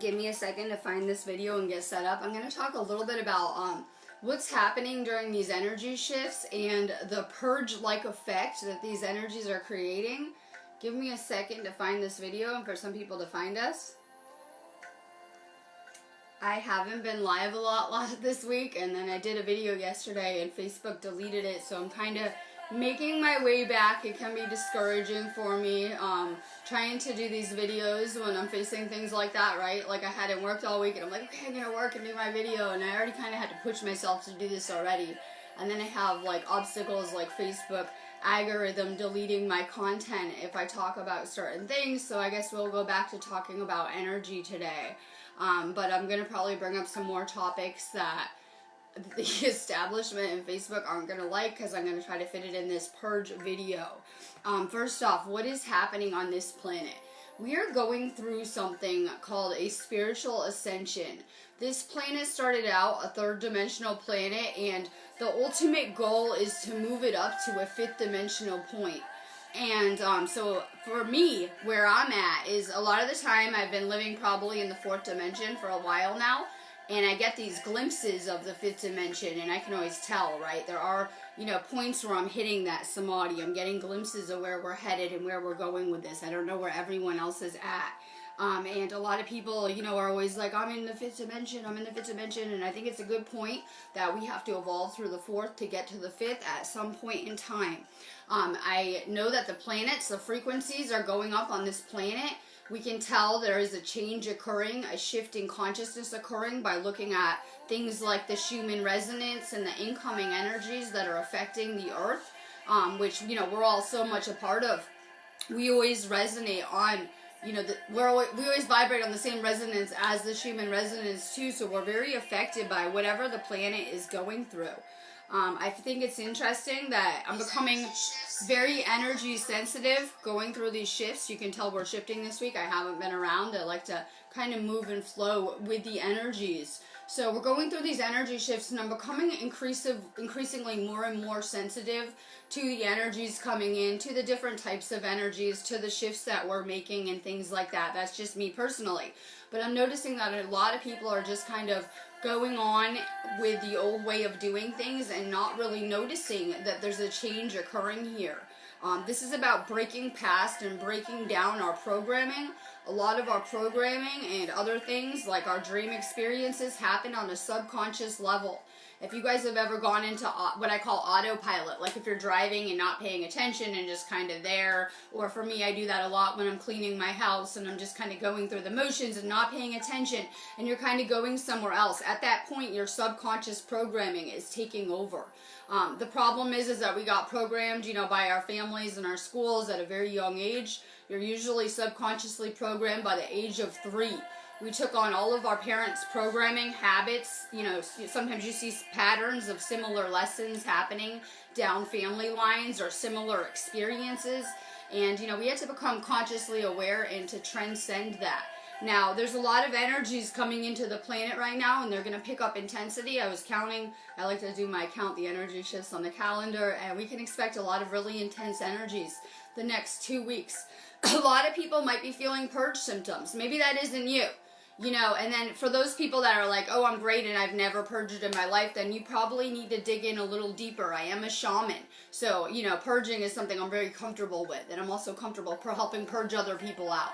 Give me a second to find this video and get set up. I'm going to talk a little bit about what's happening during these energy shifts and the purge-like effect that these energies are creating. Give me a second to find this video and for some people to find us. I haven't been live a lot this week, and then I did a video yesterday and Facebook deleted it, so I'm kind of making my way back. It can be discouraging for me trying to do these videos when I'm facing things like that, right? Like I hadn't worked all week and I'm like, okay, I'm going to work and do my video, and I already kind of had to push myself to do this already. And then I have like obstacles like Facebook algorithm deleting my content if I talk about certain things, so I guess we'll go back to talking about energy today. But I'm going to probably bring up some more topics that the establishment and Facebook aren't going to like, because I'm going to try to fit it in this purge video. First off, what is happening on this planet? We are going through something called a spiritual ascension. This planet started out a third dimensional planet, and the ultimate goal is to move it up to a fifth dimensional point. And so for me, where I'm at is a lot of the time I've been living probably in the fourth dimension for a while now, and I get these glimpses of the fifth dimension, and I can always tell, right? There are, points where I'm hitting that samadhi. I'm getting glimpses of where we're headed and where we're going with this. I don't know where everyone else is at. And a lot of people, are always like, I'm in the fifth dimension, and I think it's a good point that we have to evolve through the fourth to get to the fifth at some point in time. I know that the planets, the frequencies are going up on this planet. We can tell there is a change occurring, a shift in consciousness occurring by looking at things like the Schumann resonance and the incoming energies that are affecting the earth, which, we're all so much a part of. We always resonate on, we always vibrate on the same resonance as the Schumann resonance too, so we're very affected by whatever the planet is going through. I think it's interesting that I'm becoming very energy sensitive going through these shifts. You can tell we're shifting this week. I haven't been around. I like to kind of move and flow with the energies. So we're going through these energy shifts, and I'm becoming increasingly more and more sensitive to the energies coming in, to the different types of energies, to the shifts that we're making and things like that. That's just me personally. But I'm noticing that a lot of people are just kind of going on with the old way of doing things and not really noticing that there's a change occurring here. This is about breaking past and breaking down our programming. A lot of our programming and other things like our dream experiences happen on a subconscious level. If you guys have ever gone into what I call autopilot, like if you're driving and not paying attention and just kind of there, or for me, I do that a lot when I'm cleaning my house and I'm just kind of going through the motions and not paying attention, and you're kind of going somewhere else. At that point, your subconscious programming is taking over. The problem is that we got programmed, by our families and our schools at a very young age. You're usually subconsciously programmed by the age of 3. We took on all of our parents' programming habits. Sometimes you see patterns of similar lessons happening down family lines or similar experiences. And, we had to become consciously aware and to transcend that. Now, there's a lot of energies coming into the planet right now, and they're going to pick up intensity. I was counting. I like to do my count the energy shifts on the calendar, and we can expect a lot of really intense energies the next 2 weeks. A lot of people might be feeling purge symptoms. Maybe that isn't you. And then for those people that are like, oh, I'm great and I've never purged in my life, then you probably need to dig in a little deeper. I am a shaman. So, purging is something I'm very comfortable with, and I'm also comfortable helping purge other people out.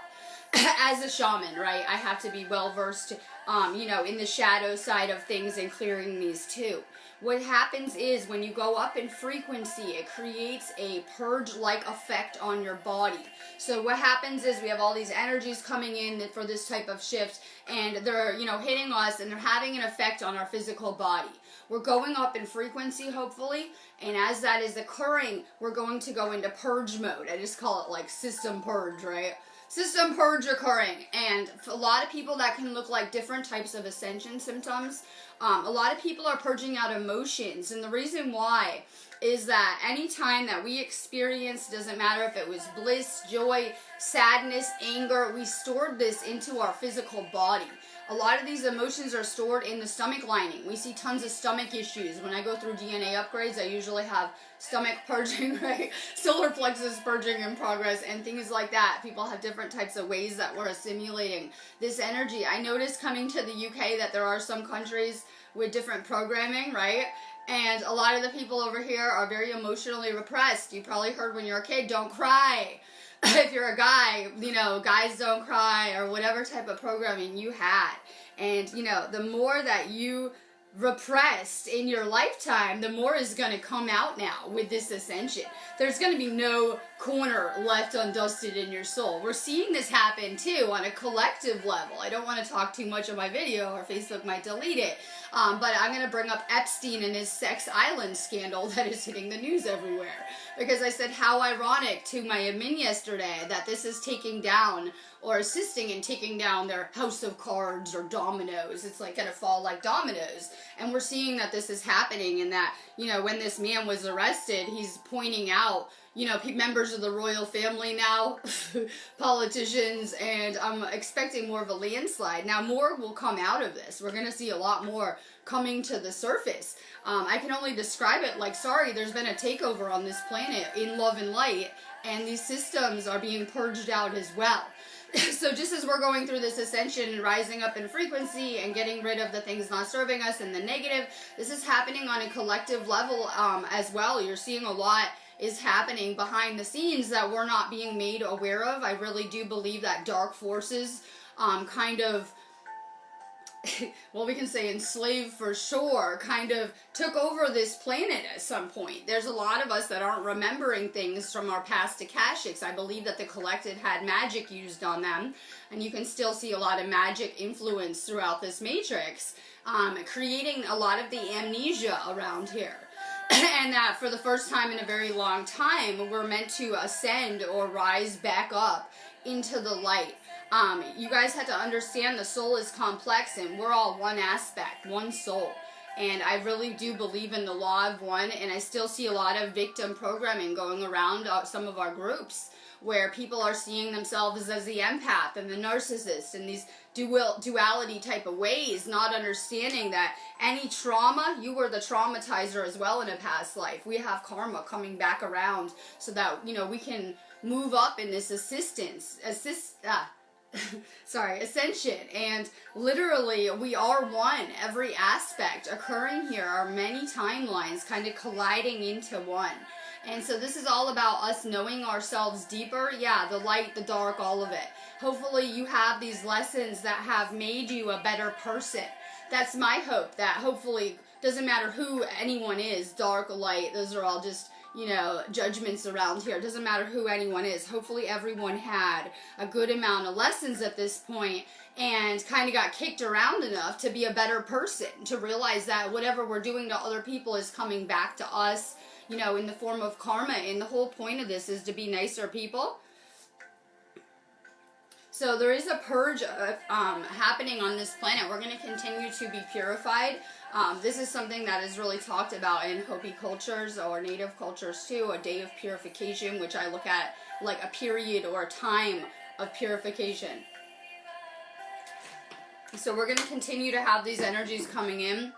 As a shaman, right, I have to be well versed, in the shadow side of things and clearing these too. What happens is when you go up in frequency, it creates a purge-like effect on your body. So what happens is we have all these energies coming in for this type of shift, and they're, hitting us, and they're having an effect on our physical body. We're going up in frequency, hopefully, and as that is occurring, we're going to go into purge mode. I just call it like system purge, right? System purge occurring, and for a lot of people that can look like different types of ascension symptoms. A lot of people are purging out emotions, and the reason why is that any time that we experience, doesn't matter if it was bliss, joy, sadness, anger, we stored this into our physical body. A lot of these emotions are stored in the stomach lining. We see tons of stomach issues. When I go through DNA upgrades, I usually have stomach purging, right? Solar plexus purging in progress and things like that. People have different types of ways that we're assimilating this energy. I noticed coming to the UK that there are some countries with different programming, right? And a lot of the people over here are very emotionally repressed. You probably heard when you're a kid, don't cry. If you're a guy, you know, guys don't cry, or whatever type of programming you had. And, you know, the more that you repressed in your lifetime, the more is going to come out now with this ascension. There's going to be no corner left undusted in your soul. We're seeing this happen too on a collective level. I don't want to talk too much on my video or Facebook might delete it. But I'm going to bring up Epstein and his sex island scandal that is hitting the news everywhere. Because I said how ironic to my admin yesterday that this is taking down or assisting in taking down their house of cards or dominoes. It's like going to fall like dominoes. And we're seeing that this is happening, and that, you know, when this man was arrested, he's pointing out, you know, members of the royal family now, politicians, and I'm expecting more of a landslide. Now, more will come out of this. We're going to see a lot more coming to the surface. I can only describe it like, sorry, there's been a takeover on this planet in love and light, and these systems are being purged out as well. So just as we're going through this ascension and rising up in frequency and getting rid of the things not serving us and the negative, this is happening on a collective level as well. You're seeing a lot is happening behind the scenes that we're not being made aware of. I really do believe that dark forces kind of, well, we can say enslaved for sure, kind of took over this planet at some point. There's a lot of us that aren't remembering things from our past Akashics. I believe that the collective had magic used on them, and you can still see a lot of magic influence throughout this matrix, creating a lot of the amnesia around here. And that for the first time in a very long time, we're meant to ascend or rise back up into the light. You guys have to understand the soul is complex, and we're all one aspect, one soul. And I really do believe in the law of one, and I still see a lot of victim programming going around some of our groups, where people are seeing themselves as the empath and the narcissist and these duality type of ways, not understanding that any trauma, you were the traumatizer as well in a past life. We have karma coming back around so that, you know, we can move up in this ascension. And literally we are one. Every aspect occurring here are many timelines kind of colliding into one. And so this is all about us knowing ourselves deeper. Yeah, the light, the dark, all of it. Hopefully you have these lessons that have made you a better person. That's my hope, that hopefully, doesn't matter who anyone is, dark or light, those are all just, you know, judgments around here. It doesn't matter who anyone is. Hopefully everyone had a good amount of lessons at this point and kind of got kicked around enough to be a better person, to realize that whatever we're doing to other people is coming back to us, you know, in the form of karma. And the whole point of this is to be nicer people. So there is a purge happening on this planet. We're going to continue to be purified. This is something that is really talked about in Hopi cultures or Native cultures too, a day of purification, which I look at like a period or a time of purification. So we're going to continue to have these energies coming in.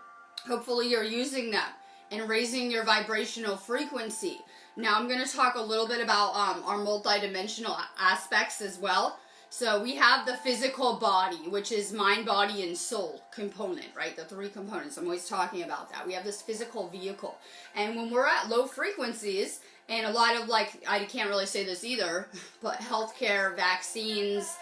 Hopefully you're using them and raising your vibrational frequency. Now I'm going to talk a little bit about our multidimensional aspects as well. So we have the physical body, which is mind, body, and soul component, right? The three components. I'm always talking about that. We have this physical vehicle. And when we're at low frequencies, and a lot of, like, I can't really say this either, but healthcare, vaccines,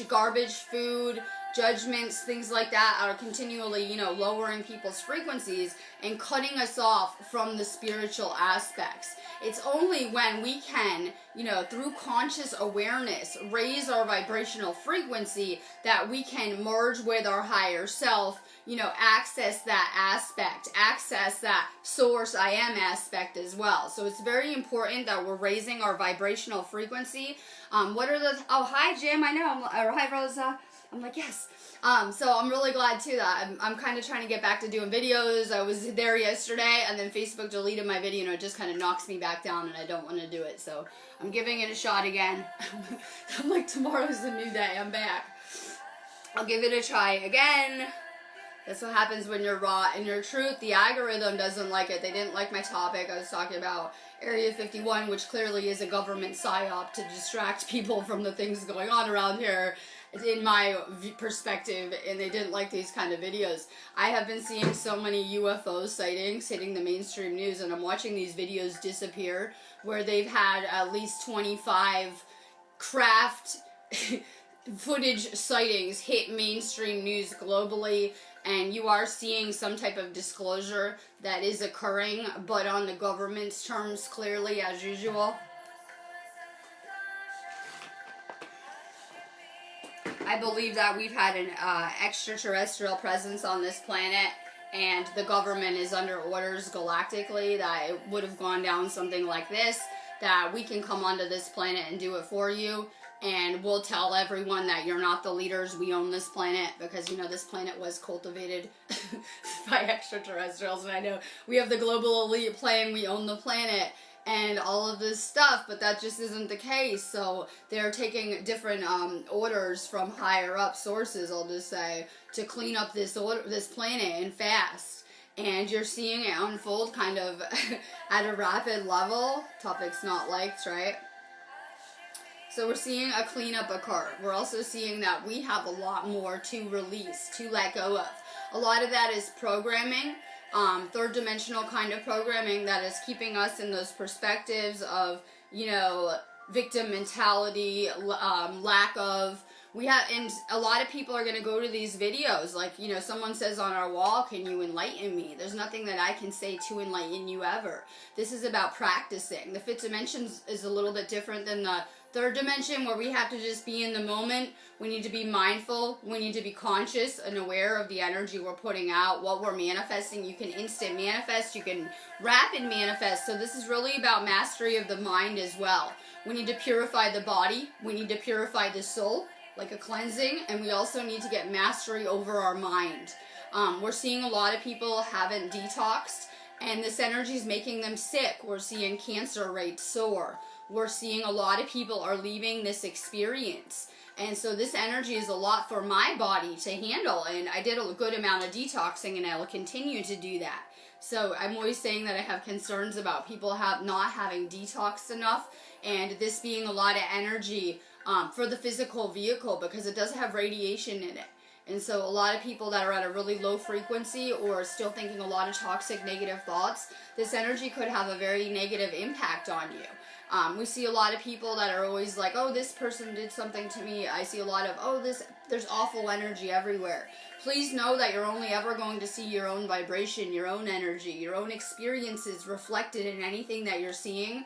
garbage food, judgments, things like that are continually, you know, lowering people's frequencies and cutting us off from the spiritual aspects. It's only when we can, you know, through conscious awareness, raise our vibrational frequency that we can merge with our higher self, you know, access that aspect, access that source I am aspect as well. So it's very important that we're raising our vibrational frequency. What are the, oh, hi Jim, I know, or hi Rosa. I'm like, yes. So I'm really glad too that I'm kind of trying to get back to doing videos. I was there yesterday, and then Facebook deleted my video, and it just kind of knocks me back down, and I don't want to do it. So I'm giving it a shot again. I'm like, tomorrow's a new day. I'm back. I'll give it a try again. That's what happens when you're raw in your truth. The algorithm doesn't like it. They didn't like my topic. I was talking about Area 51, which clearly is a government psyop to distract people from the things going on around here, in my perspective, and they didn't like these kind of videos. I have been seeing so many UFO sightings hitting the mainstream news, and I'm watching these videos disappear where they've had at least 25 craft footage sightings hit mainstream news globally, and you are seeing some type of disclosure that is occurring, but on the government's terms, clearly, as usual. I believe that we've had an extraterrestrial presence on this planet, and the government is under orders galactically that it would have gone down something like this, that we can come onto this planet and do it for you, and we'll tell everyone that you're not the leaders, we own this planet, because, you know, this planet was cultivated by extraterrestrials, and I know we have the global elite playing we own the planet, and all of this stuff, but that just isn't the case. So they're taking different orders from higher up sources, I'll just say, to clean up this planet and fast. And you're seeing it unfold kind of at a rapid level. Topic's not liked, right? So we're seeing a cleanup occur. We're also seeing that we have a lot more to release, to let go of. A lot of that is programming. Third dimensional kind of programming that is keeping us in those perspectives of, you know, victim mentality, lack of, and a lot of people are going to go to these videos, like, you know, someone says on our wall, can you enlighten me? There's nothing that I can say to enlighten you ever. This is about practicing. The fifth dimension is a little bit different than the third dimension, where we have to just be in the moment. We need to be mindful. We need to be conscious and aware of the energy we're putting out, what we're manifesting. You can instant manifest. You can rapid manifest. So this is really about mastery of the mind as well. We need to purify the body. We need to purify the soul, like a cleansing. And we also need to get mastery over our mind. We're seeing a lot of people haven't detoxed, and this energy is making them sick. We're seeing cancer rates soar. We're seeing a lot of people are leaving this experience. And so this energy is a lot for my body to handle. And I did a good amount of detoxing, and I will continue to do that. So I'm always saying that I have concerns about people not having detoxed enough, and this being a lot of energy for the physical vehicle, because it does have radiation in it. And so a lot of people that are at a really low frequency or still thinking a lot of toxic negative thoughts, this energy could have a very negative impact on you. We see a lot of people that are always like, oh, this person did something to me. I see a lot of, oh, there's awful energy everywhere. Please know that you're only ever going to see your own vibration, your own energy, your own experiences reflected in anything that you're seeing.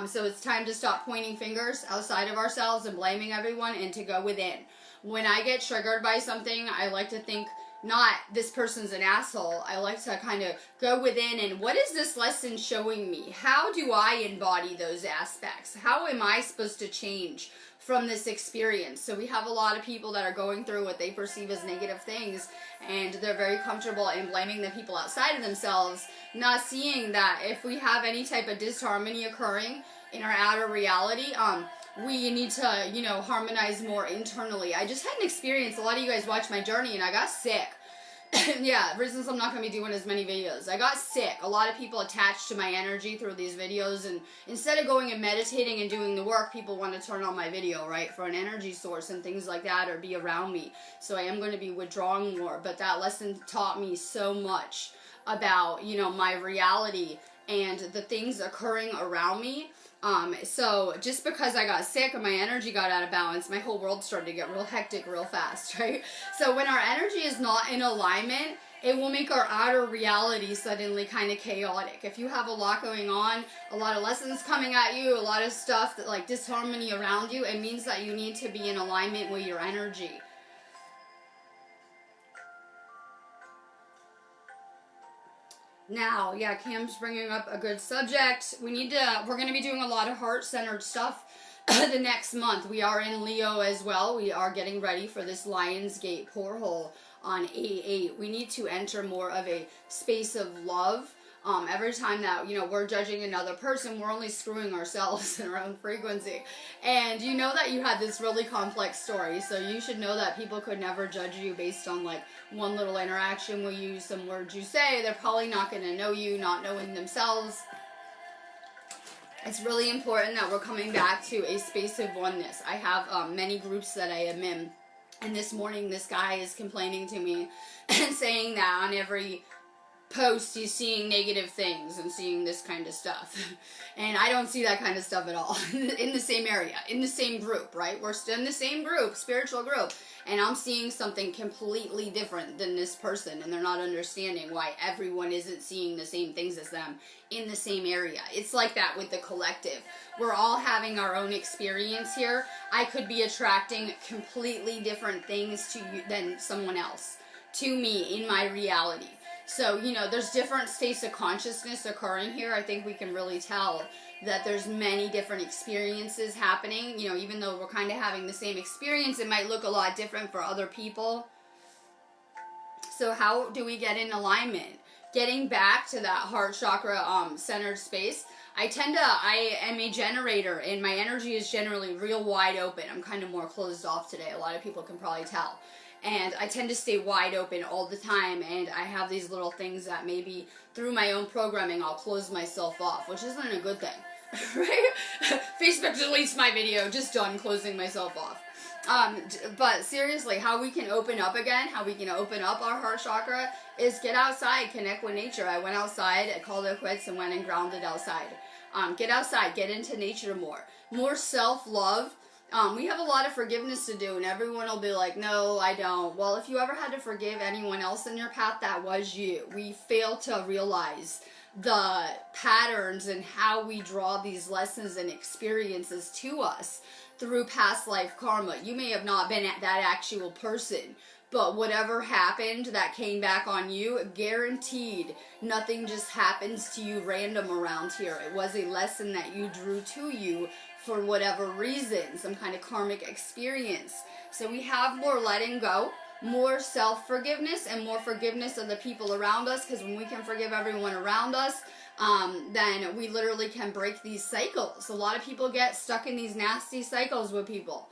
So it's time to stop pointing fingers outside of ourselves and blaming everyone, and to go within. When I get triggered by something, I like to think, not this person's an asshole. I like to kind of go within and, what is this lesson showing me? How do I embody those aspects? How am I supposed to change from this experience? So we have a lot of people that are going through what they perceive as negative things, and they're very comfortable in blaming the people outside of themselves, not seeing that if we have any type of disharmony occurring in our outer reality, we need to, you know, harmonize more internally. I just had an experience, a lot of you guys watched my journey, and I got sick. Yeah, reasons I'm not going to be doing as many videos. I got sick. A lot of people attached to my energy through these videos, and instead of going and meditating and doing the work, people want to turn on my video, right, for an energy source and things like that, or be around me. So I am going to be withdrawing more, but that lesson taught me so much about, you know, my reality and the things occurring around me. So just because I got sick and my energy got out of balance, my whole world started to get real hectic real fast, right? So when our energy is not in alignment, it will make our outer reality suddenly kind of chaotic. If you have a lot going on, a lot of lessons coming at you, a lot of stuff that, like, disharmony around you, it means that you need to be in alignment with your energy. Now, yeah, Cam's bringing up a good subject. We're going to be doing a lot of heart-centered stuff the next month. We are in Leo as well. We are getting ready for this Lionsgate portal on 8/8. We need to enter more of a space of love. Every time that, we're judging another person, we're only screwing ourselves in our own frequency. And you know that you had this really complex story, so you should know that people could never judge you based on like one little interaction with you, some words you say. They're probably not going to know you, not knowing themselves. It's really important that we're coming back to a space of oneness. I have many groups that I am in, and this morning this guy is complaining to me and saying that on every post he's seeing negative things and seeing this kind of stuff. And I don't see that kind of stuff at all in the same area, in the same group, right? We're still in the same group, spiritual group, and I'm seeing something completely different than this person, and they're not understanding why everyone isn't seeing the same things as them in the same area. It's like that with the collective. We're all having our own experience here. I could be attracting completely different things to you than someone else, to me, in my reality. So, there's different states of consciousness occurring here. I think we can really tell that there's many different experiences happening. Even though we're kind of having the same experience, it might look a lot different for other people. So how do we get in alignment? Getting back to that heart chakra centered space. I am a generator, and my energy is generally real wide open. I'm kind of more closed off today. A lot of people can probably tell. And I tend to stay wide open all the time, and I have these little things that maybe through my own programming I'll close myself off, which isn't a good thing, right? Facebook deletes my video, just done closing myself off. But seriously, how we can open up again, how we can open up our heart chakra is get outside, connect with nature. I went outside, I called it quits and went and grounded outside. Get outside, get into nature more self-love. We have a lot of forgiveness to do, and everyone will be like, no, I don't. Well, if you ever had to forgive anyone else in your path, that was you. We fail to realize the patterns and how we draw these lessons and experiences to us through past life karma. You may have not been that actual person, but whatever happened that came back on you, guaranteed nothing just happens to you random around here. It was a lesson that you drew to you for whatever reason, some kind of karmic experience. So we have more letting go, more self-forgiveness, and more forgiveness of the people around us, because when we can forgive everyone around us, then we literally can break these cycles. A lot of people get stuck in these nasty cycles with people.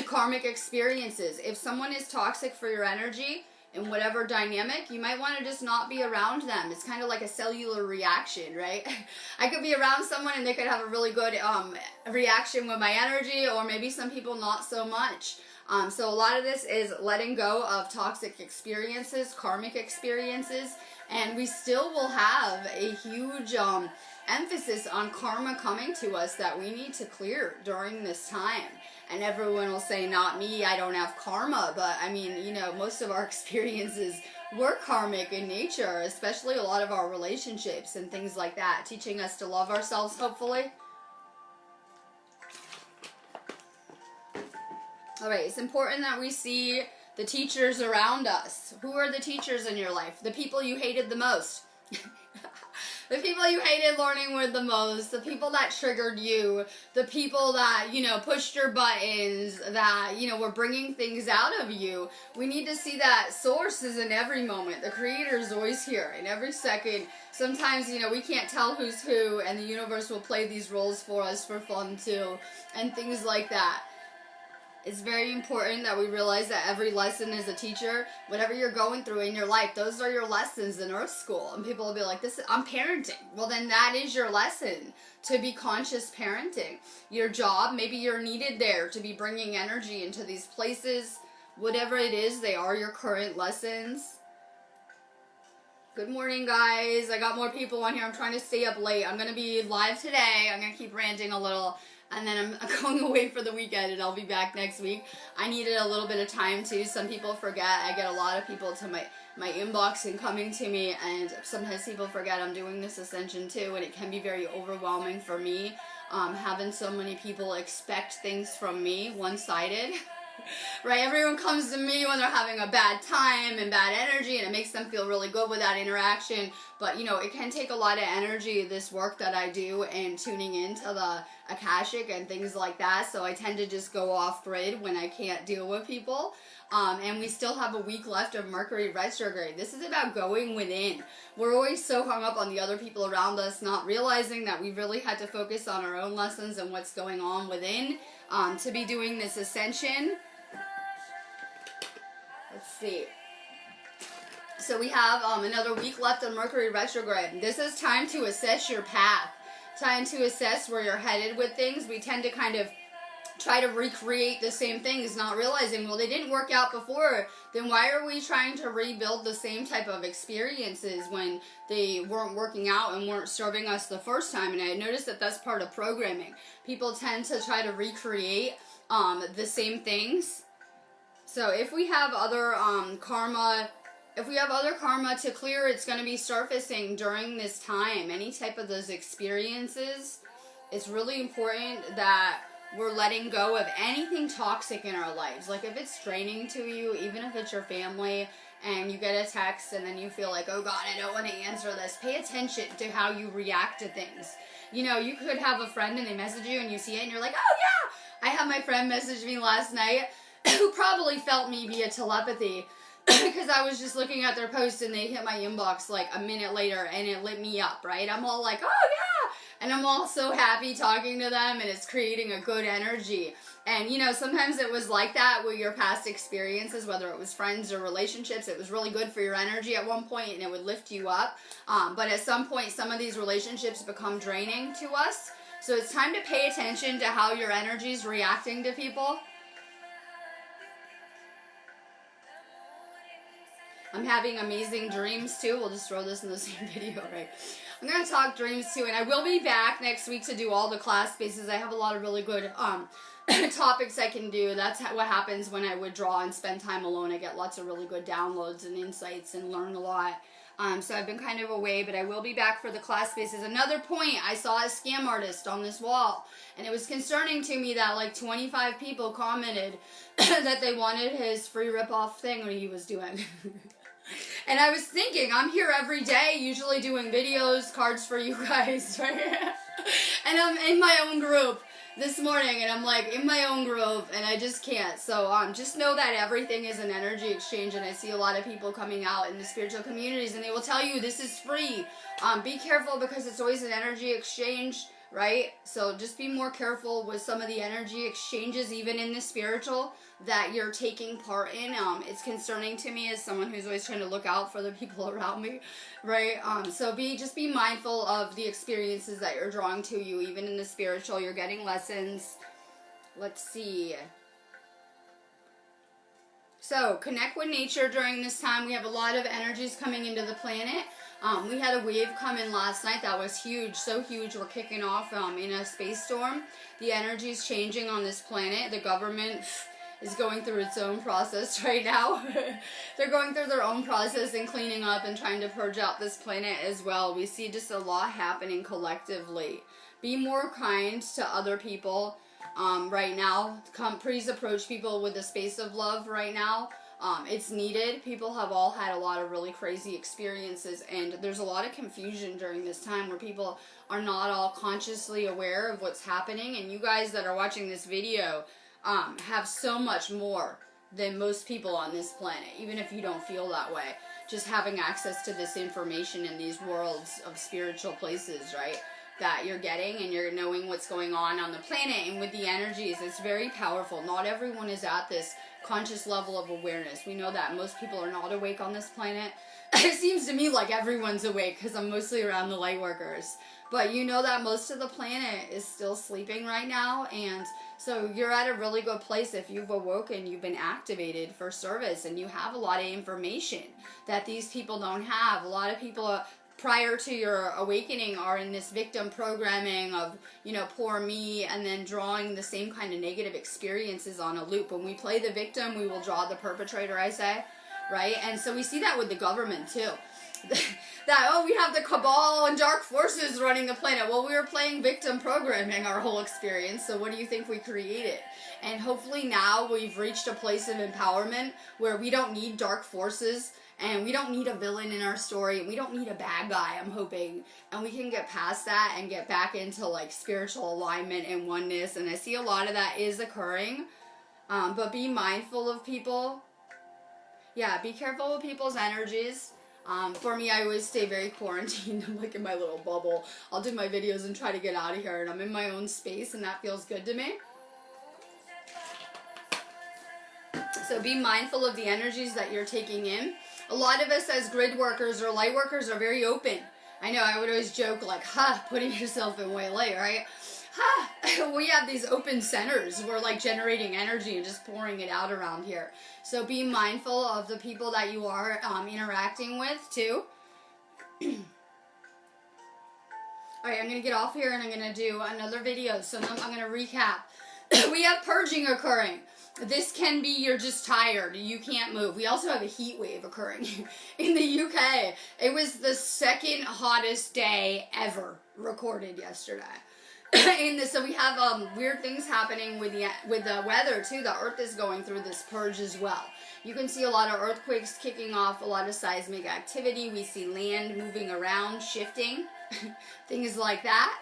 Karmic experiences. If someone is toxic for your energy, in whatever dynamic, you might want to just not be around them. It's kind of like a cellular reaction, right? I could be around someone and they could have a really good reaction with my energy, or maybe some people not so much. So a lot of this is letting go of toxic experiences, karmic experiences, and we still will have a huge emphasis on karma coming to us that we need to clear during this time. And everyone will say, not me, I don't have karma. But I mean, most of our experiences were karmic in nature, especially a lot of our relationships and things like that, teaching us to love ourselves, hopefully. All right, it's important that we see the teachers around us. Who are the teachers in your life? The people you hated the most. The people you hated learning with the most, the people that triggered you, the people that, pushed your buttons, that, were bringing things out of you. We need to see that source is in every moment. The creator is always here in every second. Sometimes, we can't tell who's who, and the universe will play these roles for us for fun too, and things like that. It's very important that we realize that every lesson is a teacher. Whatever you're going through in your life, those are your lessons in Earth School. And people will be like, I'm parenting. Well, then that is your lesson, to be conscious parenting. Your job, maybe you're needed there to be bringing energy into these places. Whatever it is, they are your current lessons. Good morning, guys. I got more people on here. I'm trying to stay up late. I'm going to be live today. I'm going to keep ranting a little. And then I'm going away for the weekend, and I'll be back next week. I needed a little bit of time, too. Some people forget. I get a lot of people to my inbox and coming to me, and sometimes people forget I'm doing this ascension, too, and it can be very overwhelming for me, having so many people expect things from me, one-sided. Right? Everyone comes to me when they're having a bad time and bad energy, and it makes them feel really good with that interaction. But, you know, it can take a lot of energy, this work that I do, and tuning into the Akashic and things like that. So I tend to just go off grid when I can't deal with people. And we still have a week left of Mercury retrograde. This is about going within. We're always so hung up on the other people around us, not realizing that we really had to focus on our own lessons and what's going on within to be doing this ascension. Let's see. So we have another week left of Mercury retrograde. This is time to assess your path. Time to assess where you're headed with things. We tend to kind of try to recreate the same things, not realizing, well, they didn't work out before, then why are we trying to rebuild the same type of experiences when they weren't working out and weren't serving us the first time? And I noticed that that's part of programming. People tend to try to recreate the same things. So if we have other karma, if we have other karma to clear, it's going to be surfacing during this time. Any type of those experiences, it's really important that we're letting go of anything toxic in our lives. Like if it's draining to you, even if it's your family, and you get a text and then you feel like, oh God, I don't want to answer this. Pay attention to how you react to things. You know, you could have a friend and they message you and you see it and you're like, oh yeah. I had my friend message me last night who probably felt me via telepathy because I was just looking at their post and they hit my inbox like a minute later and it lit me up, right? I'm all like, oh yeah. And I'm all so happy talking to them, and it's creating a good energy. And, you know, sometimes it was like that with your past experiences, whether it was friends or relationships. It was really good for your energy at one point, and it would lift you up. But at some point, some of these relationships become draining to us. So it's time to pay attention to how your energy is reacting to people. I'm having amazing dreams, too. We'll just throw this in the same video, right? I'm going to talk dreams, too, and I will be back next week to do all the class spaces. I have a lot of really good topics I can do. That's what happens when I withdraw and spend time alone. I get lots of really good downloads and insights and learn a lot. So I've been kind of away, but I will be back for the class spaces. Another point, I saw a scam artist on this wall, and it was concerning to me that like 25 people commented that they wanted his free rip-off thing that he was doing. And I was thinking, I'm here every day, usually doing videos, cards for you guys, right? And I'm in my own group this morning, and I'm like in my own group, and I just can't. So just know that everything is an energy exchange, and I see a lot of people coming out in the spiritual communities, and they will tell you this is free. Be careful because it's always an energy exchange, right? So just be more careful with some of the energy exchanges, even in the spiritual, that you're taking part in. It's concerning to me as someone who's always trying to look out for the people around me, right? So just be mindful of the experiences that you're drawing to you, even in the spiritual. You're getting lessons. Let's see. So connect with nature during this time. We have a lot of energies coming into the planet. We had a wave come in last night that was huge, so huge. We're kicking off in a space storm. The energy is changing on this planet. The government is going through its own process right now. They're going through their own process and cleaning up and trying to purge out this planet as well. We see just a lot happening collectively. Be more kind to other people right now. Please approach people with a space of love right now. It's needed. People have all had a lot of really crazy experiences, and there's a lot of confusion during this time where people are not all consciously aware of what's happening. And you guys that are watching this video have so much more than most people on this planet, even if you don't feel that way. Just having access to this information in these worlds of spiritual places, right, that you're getting, and you're knowing what's going on the planet and with the energies, it's very powerful. Not everyone is at this conscious level of awareness. We know that most people are not awake on this planet. It seems to me like everyone's awake because I'm mostly around the light workers. But you know that most of the planet is still sleeping right now, and so you're at a really good place if you've awoken, you've been activated for service, and you have a lot of information that these people don't have. A lot of people prior to your awakening are in this victim programming of, you know, poor me, and then drawing the same kind of negative experiences on a loop. When we play the victim, we will draw the perpetrator, I say. right? And so we see that with the government too. That, oh, we have the cabal and dark forces running the planet. Well, we were playing victim programming our whole experience, so what do you think we created? And hopefully now we've reached a place of empowerment where we don't need dark forces, and we don't need a villain in our story, and we don't need a bad guy, I'm hoping. And we can get past that and get back into like spiritual alignment and oneness. And I see a lot of that is occurring. But be mindful of people. Yeah, be careful with people's energies. For me, I always stay very quarantined. I'm like in my little bubble. I'll do my videos and try to get out of here, and I'm in my own space, and that feels good to me. So be mindful of the energies that you're taking in. A lot of us as grid workers or light workers are very open. I know, I would always joke like, putting yourself in white light, right? We have these open centers. We're like generating energy and just pouring it out around here. So be mindful of the people that you are interacting with too. Alright, I'm going to get off here and I'm going to do another video. So I'm going to recap. We have purging occurring. This can be you're just tired. You can't move. We also have a heat wave occurring in the UK. It was the second hottest day ever recorded yesterday. So we have weird things happening with the weather too. The earth is going through this purge as well. You can see a lot of earthquakes kicking off, a lot of seismic activity. We see land moving around, shifting, things like that.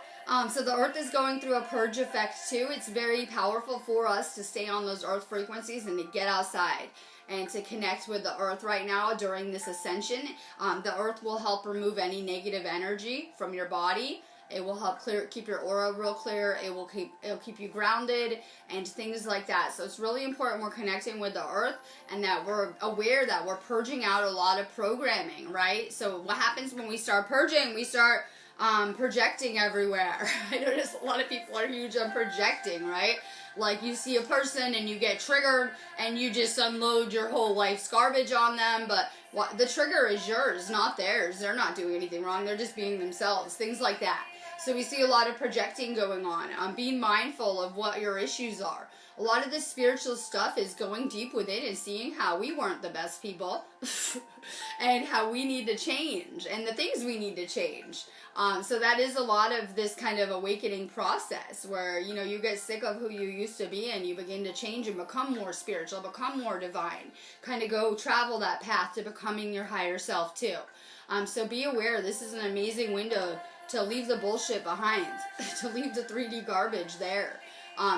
So the earth is going through a purge effect too. It's very powerful for us to stay on those earth frequencies and to get outside and to connect with the earth right now during this ascension. The earth will help remove any negative energy from your body. It will help keep your aura real clear. It'll keep you grounded and things like that. So it's really important we're connecting with the earth and that we're aware that we're purging out a lot of programming, right? So what happens when we start purging? We start projecting everywhere. I notice a lot of people are huge on projecting, right? Like you see a person and you get triggered and you just unload your whole life's garbage on them, but the trigger is yours, not theirs. They're not doing anything wrong. They're just being themselves, things like that. So we see a lot of projecting going on. Being mindful of what your issues are. A lot of this spiritual stuff is going deep within and seeing how we weren't the best people and how we need to change and the things we need to change. So that is a lot of this kind of awakening process where, you know, you get sick of who you used to be and you begin to change and become more spiritual, become more divine, kind of go travel that path to becoming your higher self too. So be aware, this is an amazing window to leave the bullshit behind, to leave the 3D garbage there.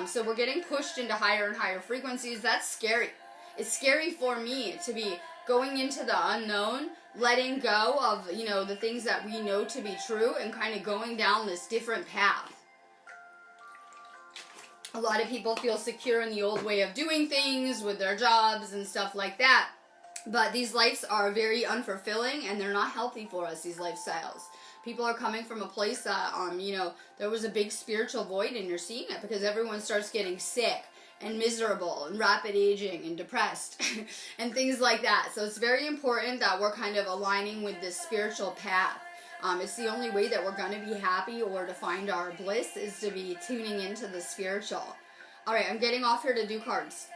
So we're getting pushed into higher and higher frequencies. That's scary. It's scary for me to be going into the unknown, letting go of, you know, the things that we know to be true and kind of going down this different path. A lot of people feel secure in the old way of doing things with their jobs and stuff like that. But these lives are very unfulfilling and they're not healthy for us, these lifestyles. People are coming from a place that, you know, there was a big spiritual void and you're seeing it because everyone starts getting sick and miserable and rapid aging and depressed and things like that. So it's very important that we're kind of aligning with this spiritual path. It's the only way that we're going to be happy or to find our bliss is to be tuning into the spiritual. Alright, I'm getting off here to do cards.